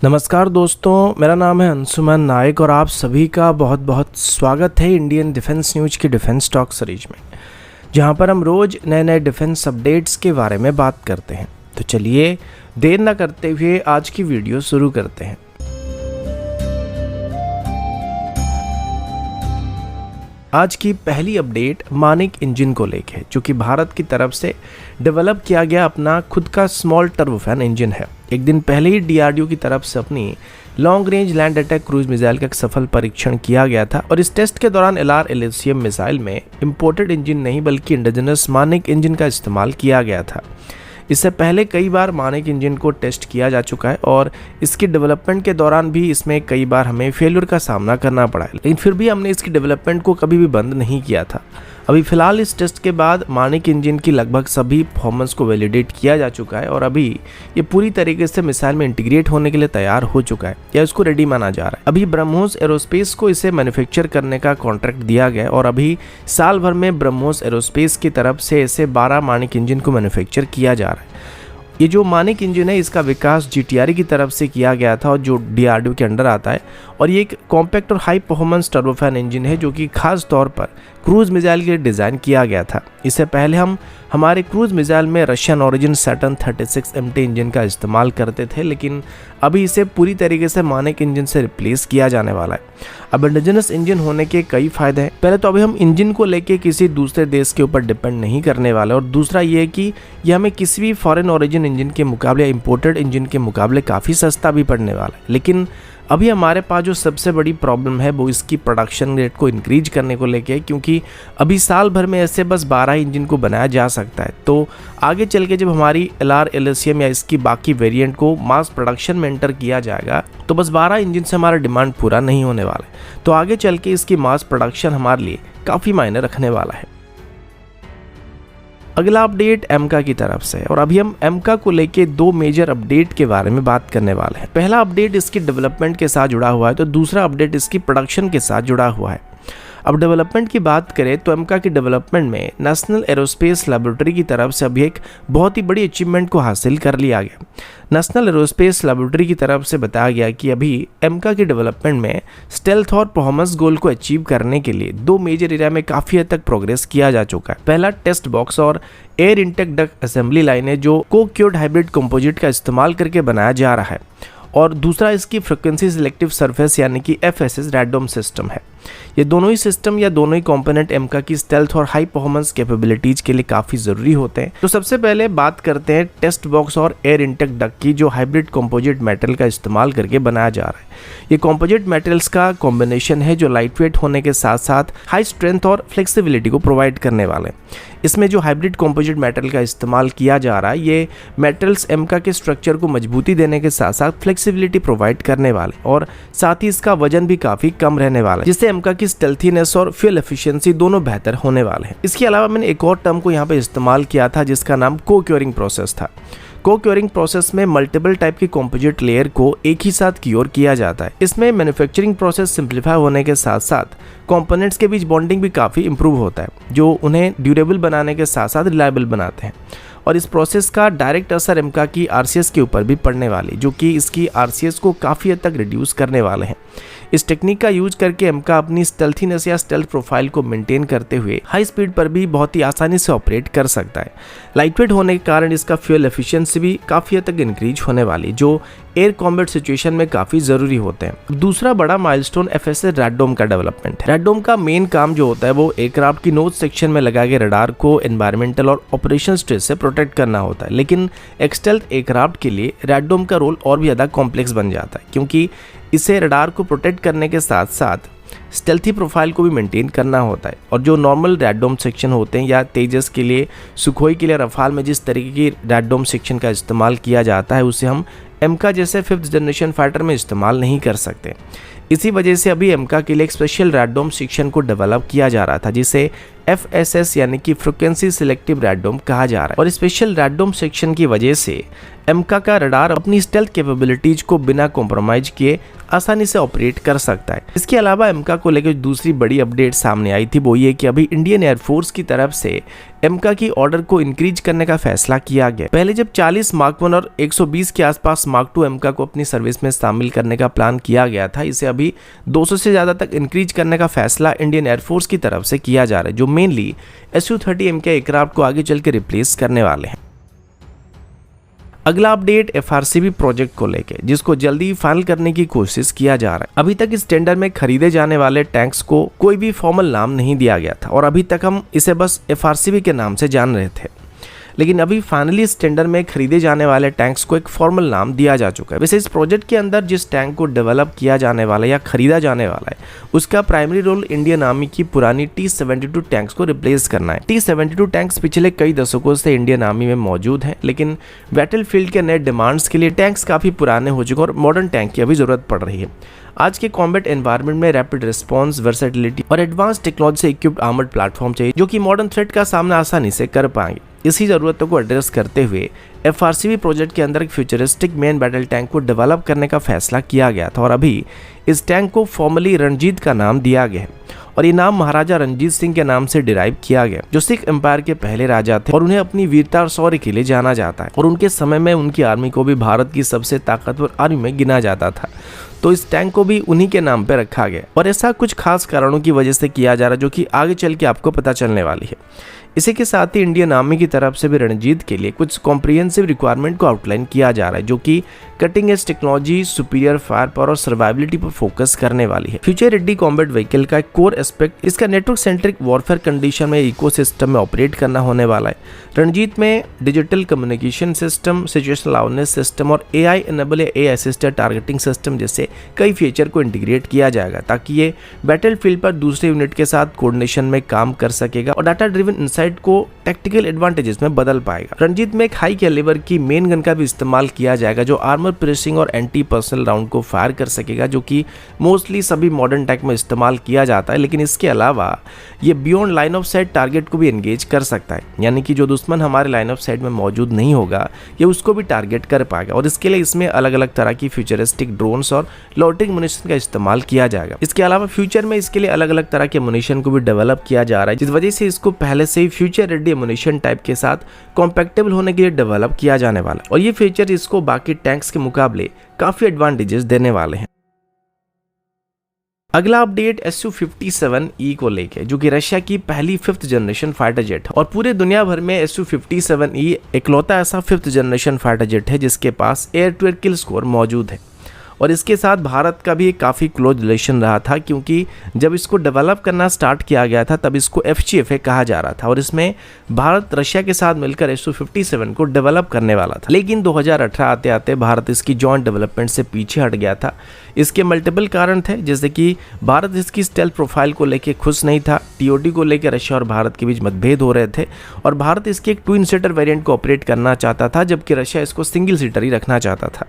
नमस्कार दोस्तों, मेरा नाम है अंशुमन नायक और आप सभी का बहुत बहुत स्वागत है इंडियन डिफेंस न्यूज़ की डिफेंस टॉक सीरीज में, जहां पर हम रोज़ नए नए डिफेंस अपडेट्स के बारे में बात करते हैं। तो चलिए देर ना करते हुए आज की वीडियो शुरू करते हैं। आज की पहली अपडेट मानिक इंजन को लेके है, जो कि भारत की तरफ से डेवलप किया गया अपना खुद का स्मॉल टर्बोफैन इंजन है। एक दिन पहले ही डीआरडीओ की तरफ से अपनी long range land attack cruise missile का एक सफल परीक्षण किया गया था और इस टेस्ट के दौरान LRLSM मिसाइल में इंपोर्टेड इंजन नहीं बल्कि इंडिजिनस मानिक इंजन का इस्तेमाल किया गया था। इससे पहले कई बार मानिक इंजन को टेस्ट किया जा चुका है और इसकी डेवलपमेंट के दौरान भी इसमें कई बार हमें फेल्यूर का सामना करना पड़ा है, लेकिन फिर भी हमने इसकी डेवलपमेंट को कभी भी बंद नहीं किया था। अभी फिलहाल इस टेस्ट के बाद मानिक इंजन की लगभग सभी परफॉर्मेंस को वैलिडेट किया जा चुका है और अभी ये पूरी तरीके से मिसाइल में इंटीग्रेट होने के लिए तैयार हो चुका है या इसको रेडी माना जा रहा है। अभी ब्रह्मोस एरोस्पेस को इसे मैन्युफैक्चर करने का कॉन्ट्रैक्ट दिया गया और अभी साल भर में ब्रह्मोस एरोस्पेस की तरफ से इसे 12 मानिक इंजन को मैन्युफैक्चर किया जा रहा है। ये जो मानिक इंजन है इसका विकास GTRE की तरफ से किया गया था और जो DRDO के अंडर आता है और ये एक कॉम्पैक्ट और हाई परफॉर्मेंस टर्बोफैन इंजन है जो कि खास तौर पर क्रूज मिसाइल के लिए डिज़ाइन किया गया था। इससे पहले हम हमारे क्रूज मिसाइल में Russian origin Saturn 36 MT engine का इस्तेमाल करते थे, लेकिन अभी इसे पूरी तरीके से मानिक इंजन से रिप्लेस किया जाने वाला है। अब इंडिजिनस इंजन होने के कई फायदे हैं। पहले तो अभी हम इंजन को लेके किसी दूसरे देश के ऊपर डिपेंड नहीं करने वाले और दूसरा ये है कि ये हमें किसी भी फॉरेन ओरिजिन इंजन के मुकाबले या इम्पोर्टेड इंजन के मुकाबले काफ़ी सस्ता भी पड़ने वाला है। लेकिन अभी हमारे पास जो सबसे बड़ी प्रॉब्लम है वो इसकी प्रोडक्शन रेट को इंक्रीज करने को लेके है, क्योंकि अभी साल भर में ऐसे बस 12 इंजन को बनाया जा सकता है। तो आगे चल के जब हमारी LRLSM या इसकी बाकी वेरिएंट को मास प्रोडक्शन में एंटर किया जाएगा तो बस 12 इंजन से हमारा डिमांड पूरा नहीं होने वाला है। तो आगे चल के इसकी मास प्रोडक्शन हमारे लिए काफ़ी मायने रखने वाला है। अगला अपडेट एमका की तरफ से और अभी हम एमका को लेके 2 मेजर अपडेट के बारे में बात करने वाले हैं। पहला अपडेट इसकी डेवलपमेंट के साथ जुड़ा हुआ है तो दूसरा अपडेट इसकी प्रोडक्शन के साथ जुड़ा हुआ है। अब डेवलपमेंट की बात करें तो एमका की डेवलपमेंट में नेशनल एरोस्पेस लेबोरेटरी की तरफ से अभी एक बहुत ही बड़ी अचीवमेंट को हासिल कर लिया गया। नेशनल एरोस्पेस लेबोरेटरी की तरफ से बताया गया कि अभी एमका की डेवलपमेंट में स्टेल्थ और परफॉर्मेंस गोल को अचीव करने के लिए 2 मेजर एरिया में काफ़ी हद तक प्रोग्रेस किया जा चुका है। पहला टेस्ट बॉक्स और air intake duct assembly line है जो को-क्योर्ड हाइब्रिड कंपोजिट का इस्तेमाल करके बनाया जा रहा है और दूसरा इसकी फ्रिक्वेंसी सिलेक्टिव सरफेस यानी कि FSS रैडोम सिस्टम है। ये दोनों ही सिस्टम या दोनों ही कंपोनेंट एमका की स्टेल्थ और हाई परफॉर्मेंस कैपेबिलिटीज के लिए काफ़ी ज़रूरी होते हैं। तो सबसे पहले बात करते हैं टेस्ट बॉक्स और एयर इंटेक डक्ट की, जो हाइब्रिड कंपोजिट मेटल का इस्तेमाल करके बनाया जा रहा है। ये कंपोजिट मेटल्स का कॉम्बिनेशन है जो लाइट वेट होने के साथ साथ हाई स्ट्रेंथ और फ्लेक्सिबिलिटी को प्रोवाइड करने वाले हैं। इसमें जो हाइब्रिड कंपोजिट मेटल का इस्तेमाल किया जा रहा है ये मेटल्स एमका के स्ट्रक्चर को मजबूती देने के साथ साथ फ्लेक्सिबिलिटी प्रोवाइड करने वाले और साथ ही इसका वजन भी काफ़ी कम रहने वाला है, जिससे एमका की स्टेल्थीनेस और फ्यूल एफिशिएंसी दोनों बेहतर होने वाले हैं। इसके अलावा मैंने एक और टर्म को यहाँ पे इस्तेमाल किया था जिसका नाम को-क्योरिंग प्रोसेस था। को-क्योरिंग प्रोसेस में मल्टीपल टाइप की कंपोजिट लेयर को एक ही साथ क्योर किया जाता है। इसमें मैन्युफैक्चरिंग प्रोसेस सिंप्लीफाई होने के साथ साथ कंपोनेंट्स के बीच बॉन्डिंग भी काफ़ी इंप्रूव होता है, जो उन्हें ड्यूरेबल बनाने के साथ साथ रिलायबल बनाते हैं। और इस प्रोसेस का डायरेक्ट असर एमका की RCS के ऊपर भी पड़ने वाली, जो कि इसकी RCS को काफ़ी हद तक रिड्यूस करने वाले हैं। इस टेक्निक का यूज करके एमका अपनी स्टेल्थीनेस या स्टेल्थ प्रोफाइल को मेंटेन करते हुए हाई स्पीड पर भी बहुत ही आसानी से ऑपरेट कर सकता है। लाइटवेट होने के कारण इसका फ्यूल एफिशिएंसी भी काफ़ी हद तक इंक्रीज होने वाली, जो एयर कॉम्बैट सिचुएशन में काफ़ी ज़रूरी होते हैं। दूसरा बड़ा माइलस्टोन FSS रैडोम का डेवलपमेंट है। रैडोम का मेन काम जो होता है वो एयरक्राफ्ट की नोज सेक्शन में लगाए गए रडार को एनवायरमेंटल और ऑपरेशनल स्ट्रेस से प्रोटेक्ट करना होता है, लेकिन एक्सटेल्थ एयरक्राफ्ट के लिए रैडोम का रोल और भी ज़्यादा कॉम्प्लेक्स बन जाता है, क्योंकि इसे रडार को प्रोटेक्ट करने के साथ साथ स्टेल्थी प्रोफाइल को भी मेंटेन करना होता है। और जो नॉर्मल रैडोम सेक्शन होते हैं या तेजस के लिए, सुखोई के लिए, रफाल में जिस तरीके की रैडोम सेक्शन का इस्तेमाल किया जाता है उसे हम एमका जैसे 5th जनरेशन फाइटर में इस्तेमाल नहीं कर सकते। इसी वजह से अभी एमका के लिए एक स्पेशल रैडोम सेक्शन को डेवलप किया जा रहा था जिसे FSS यानी कि फ्रिक्वेंसी सिलेक्टिव रैडोम कहा जा रहा है। और स्पेशल रैडोम सेक्शन की वजह से एमका का रडार अपनी स्टेल्थ कैपेबिलिटीज को बिना कॉम्प्रोमाइज किए आसानी से ऑपरेट कर सकता है। इसके अलावा एमका को लेकर दूसरी बड़ी अपडेट सामने आई थी, वो ये कि अभी इंडियन एयरफोर्स की तरफ से एमका की ऑर्डर को इंक्रीज करने का फैसला किया गया। पहले जब 40 मार्क 1 और 120 के आसपास मार्क 2 एमका को अपनी सर्विस में शामिल करने का प्लान किया गया था, इसे अभी 200 से ज़्यादा तक इंक्रीज करने का फैसला इंडियन एयरफोर्स की तरफ से किया जा रहा है, जो मेनली Su-30 एमके एयरक्राफ्ट को आगे चल के रिप्लेस करने वाले हैं। अगला अपडेट FRCB प्रोजेक्ट को लेके, जिसको जल्दी फाइनल करने की कोशिश किया जा रहा है। अभी तक इस टेंडर में खरीदे जाने वाले टैंक्स को कोई भी फॉर्मल नाम नहीं दिया गया था और अभी तक हम इसे बस FRCB के नाम से जान रहे थे, लेकिन अभी फाइनली इस टेंडर में खरीदे जाने वाले टैंक्स को एक फॉर्मल नाम दिया जा चुका है। वैसे इस प्रोजेक्ट के अंदर जिस टैंक को डेवलप किया जाने वाला है या खरीदा जाने वाला है, उसका प्राइमरी रोल इंडियन आर्मी की पुरानी T-72 टैंक्स को रिप्लेस करना है। T-72 टैंक्स पिछले कई दशकों से इंडियन आर्मी में मौजूद हैं, लेकिन बैटलफील्ड के नए डिमांड्स के लिए टैंक्स काफ़ी पुराने हो चुके हैं और मॉडर्न टैंक की अभी ज़रूरत पड़ रही है। आज के कॉम्बैट एनवायरनमेंट में रैपिड रिस्पॉन्स, वर्सेटिलिटी और एडवांस टेक्नोलॉजी से इक्विप्ड आर्मर्ड प्लेटफॉर्म चाहिए, जो कि मॉडर्न थ्रेट का सामना आसानी से कर पाएंगे। इसी ज़रूरतों को एड्रेस करते हुए FRCB प्रोजेक्ट के अंदर एक फ्यूचरिस्टिक मेन बैटल टैंक को डेवलप करने का फैसला किया गया था और अभी इस टैंक को फॉर्मली रणजीत का नाम दिया गया है और ये नाम महाराजा रणजीत सिंह के नाम से डिराइव किया गया, जो सिख एम्पायर के पहले राजा थे और उन्हें अपनी वीरता और शौर्य के लिए जाना जाता है और उनके समय में उनकी आर्मी को भी भारत की सबसे ताकतवर आर्मी में गिना जाता था। तो इस टैंक को भी उन्हीं के नाम पर रखा गया और ऐसा कुछ खास कारणों की वजह से किया जा रहा है, जो कि आगे चल के आपको पता चलने वाली है। इसी के साथ ही इंडियन आर्मी की तरफ से भी रणजीत के लिए कुछ कॉम्प्रिहेंसिव रिक्वायरमेंट को आउटलाइन किया जा रहा है, जो कि cutting edge technology, superior fire power और सर्वाइबिलिटी पर फोकस करने वाली है। फ्यूचर रेडी कॉम्बैट व्हीकल का एक कोर एस्पेक्ट इसका नेटवर्क सेंट्रिक वॉरफेयर कंडीशन में इकोसिस्टम में ऑपरेट करना होने वाला है। रणजीत में digital communication system, situational awareness system और AI एनेबल या AI असिस्टेड टारगेटिंग सिस्टम जैसे कई फीचर को इंटीग्रेट किया जाएगा, ताकि ये बैटलफील्ड पर दूसरे यूनिट के साथ कोऑर्डिनेशन में काम कर सकेगा और डाटा ड्रिवन इनसाइट को टैक्टिकल एडवांटेजेस में बदल पाएगा। रणजीत में एक हाई कैलिबर की मेन गन का भी इस्तेमाल किया जाएगा, जो आर्मर प्रेसिंग और एंटी पर्सनल राउंड को फायर कर सकेगा, जो कि मोस्टली सभी मॉडर्न टैंक में इस्तेमाल किया जाता है। लेकिन इसके अलावा ये beyond line of site target को भी एंगेज कर सकता है, यानी कि जो दुश्मन हमारे लाइन ऑफ साइट में मौजूद नहीं होगा, ये उसको भी टारगेट कर पाएगा और इसके लिए इसमें अलग अलग तरह की फ्यूचरिस्टिक ड्रोन्स और लोटिंग मुनिशन का इस्तेमाल किया जाएगा। इसके अलावा फ्यूचर में इसके लिए अलग अलग तरह के मुनिशन को भी डेवलप किया जा रहा है, जिस वजह से इसको पहले से ही फ्यूचर रेडी एमुनेशन टाइप के साथ कॉम्पैक्टेबल होने के लिए डेवलप किया जाने वाला है और ये फीचर इसको बाकी टैंक्स के मुकाबले काफी एडवांटेजेस देने वाले हैं। अगला अपडेट Su-57E को लेके, जो कि रशिया की पहली 5th जनरेशन फाइटर जेट है और पूरे दुनिया भर में Su-57E इकलौता ऐसा 5th जनरेशन फाइटर जेट है जिसके पास air to air kill score मौजूद है और इसके साथ भारत का भी एक काफ़ी क्लोज रिलेशन रहा था, क्योंकि जब इसको डेवलप करना स्टार्ट किया गया था तब इसको FGFA कहा जा रहा था और इसमें भारत रशिया के साथ मिलकर Su-57 को डेवलप करने वाला था। लेकिन 2018 आते आते भारत इसकी जॉइंट डेवलपमेंट से पीछे हट गया था। इसके मल्टीपल कारण थे, जैसे कि भारत इसकी स्टेल्थ प्रोफाइल को लेकर खुश नहीं था, TOD को लेकर रशिया और भारत के बीच मतभेद हो रहे थे और भारत इसके एक ट्विन सीटर वेरिएंट को ऑपरेट करना चाहता था, जबकि रशिया इसको सिंगल सीटर ही रखना चाहता था।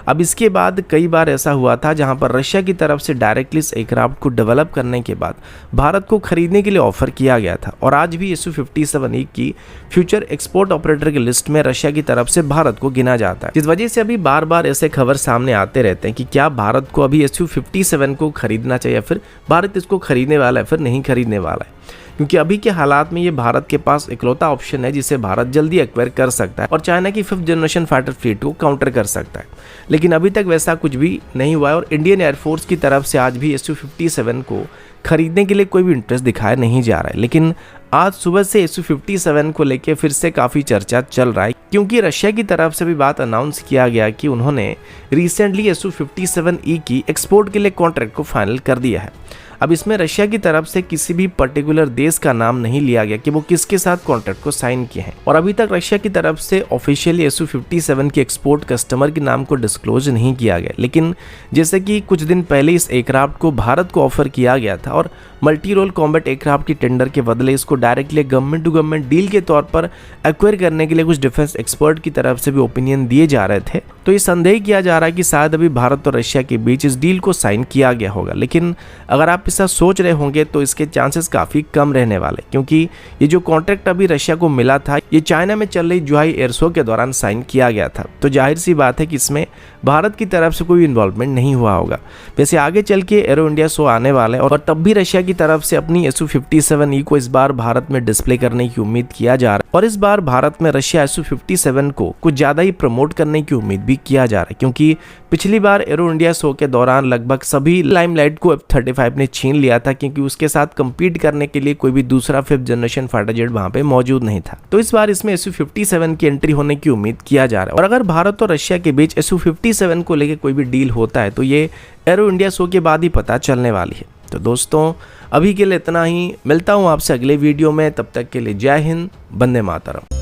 अब इसके बाद कई बार ऐसा हुआ था जहां पर रशिया की तरफ से डायरेक्टली इस एयरक्राफ्ट को डेवलप करने के बाद भारत को खरीदने के लिए ऑफर किया गया था और आज भी Su-57E की फ्यूचर एक्सपोर्ट ऑपरेटर की लिस्ट में रशिया की तरफ से भारत को गिना जाता है, जिस वजह से अभी बार बार ऐसे खबर सामने आते रहते हैं कि क्या भारत को अभी Su-57 को खरीदना चाहिए, फिर भारत इसको खरीदने वाला है, फिर नहीं खरीदने वाला है, क्योंकि अभी के हालात में ये भारत के पास इकलौता ऑप्शन है जिसे भारत जल्दी एक्वायर कर सकता है और चाइना की 5th जनरेशन फाइटर फ्लीट को काउंटर कर सकता है। लेकिन अभी तक वैसा कुछ भी नहीं हुआ है और इंडियन एयरफोर्स की तरफ से आज भी Su-57 को खरीदने के लिए कोई भी इंटरेस्ट दिखाया नहीं जा रहा है। लेकिन आज सुबह से Su-57 को लेकर फिर से काफ़ी चर्चा चल रहा है, क्योंकि रशिया की तरफ से भी बात अनाउंस किया गया कि उन्होंने रिसेंटली Su-57E की एक्सपोर्ट के लिए कॉन्ट्रैक्ट को फाइनल कर दिया है। अब इसमें रशिया की तरफ से किसी भी पर्टिकुलर देश का नाम नहीं लिया गया कि वो किसके साथ कॉन्ट्रैक्ट को साइन किए हैं और अभी तक रशिया की तरफ से ऑफिशियली Su-57 के एक्सपोर्ट कस्टमर के नाम को डिस्क्लोज नहीं किया गया। लेकिन जैसे कि कुछ दिन पहले इस एयरक्राफ्ट को भारत को ऑफर किया गया था और मल्टी रोल कॉम्बैट एयरक्राफ्ट की टेंडर के बदले इसको directly government to government deal के तौर पर एक्वायर करने के लिए कुछ डिफेंस एक्सपर्ट की तरफ से भी ओपिनियन दिए जा रहे थे, तो ये संदेह किया जा रहा है कि शायद अभी भारत और रशिया के बीच इस डील को साइन किया गया होगा। लेकिन अगर आप ऐसा सोच रहे होंगे तो इसके चांसेस काफ़ी कम रहने वाले, क्योंकि ये जो कॉन्ट्रैक्ट अभी रशिया को मिला था ये चाइना में चल रही जुहाई एयर शो के दौरान साइन किया गया था। तो जाहिर सी बात है कि इसमें भारत की तरफ से कोई इन्वॉल्वमेंट नहीं हुआ होगा। वैसे आगे चल के एरो इंडिया शो आने वाला है और तब भी रशिया की तरफ से अपनी Su-57E को इस बार भारत में डिस्प्ले करने की उम्मीद किया जा रहा है। और इस बार भारत में रशिया Su-57 को कुछ ज़्यादा ही प्रमोट करने की उम्मीद भी किया जा रहा है, क्योंकि पिछली बार एरो इंडिया शो के दौरान लगभग सभी लाइमलाइट को F-35 ने छीन लिया था, क्योंकि उसके साथ कंपीट करने के लिए कोई भी दूसरा 5th जनरेशन फाइटर जेट वहां पे मौजूद नहीं था। तो इस बार इसमें Su-57 की एंट्री होने की उम्मीद किया जा रहा है। और अगर भारत और रशिया के बीच Su-57 को लेकर कोई भी डील होता है तो ये एरो इंडिया शो के बाद ही पता चलने वाली है। तो दोस्तों अभी के लिए इतना ही, मिलता हूँ आपसे अगले वीडियो में, तब तक के लिए जय हिंद, वंदे मातरम।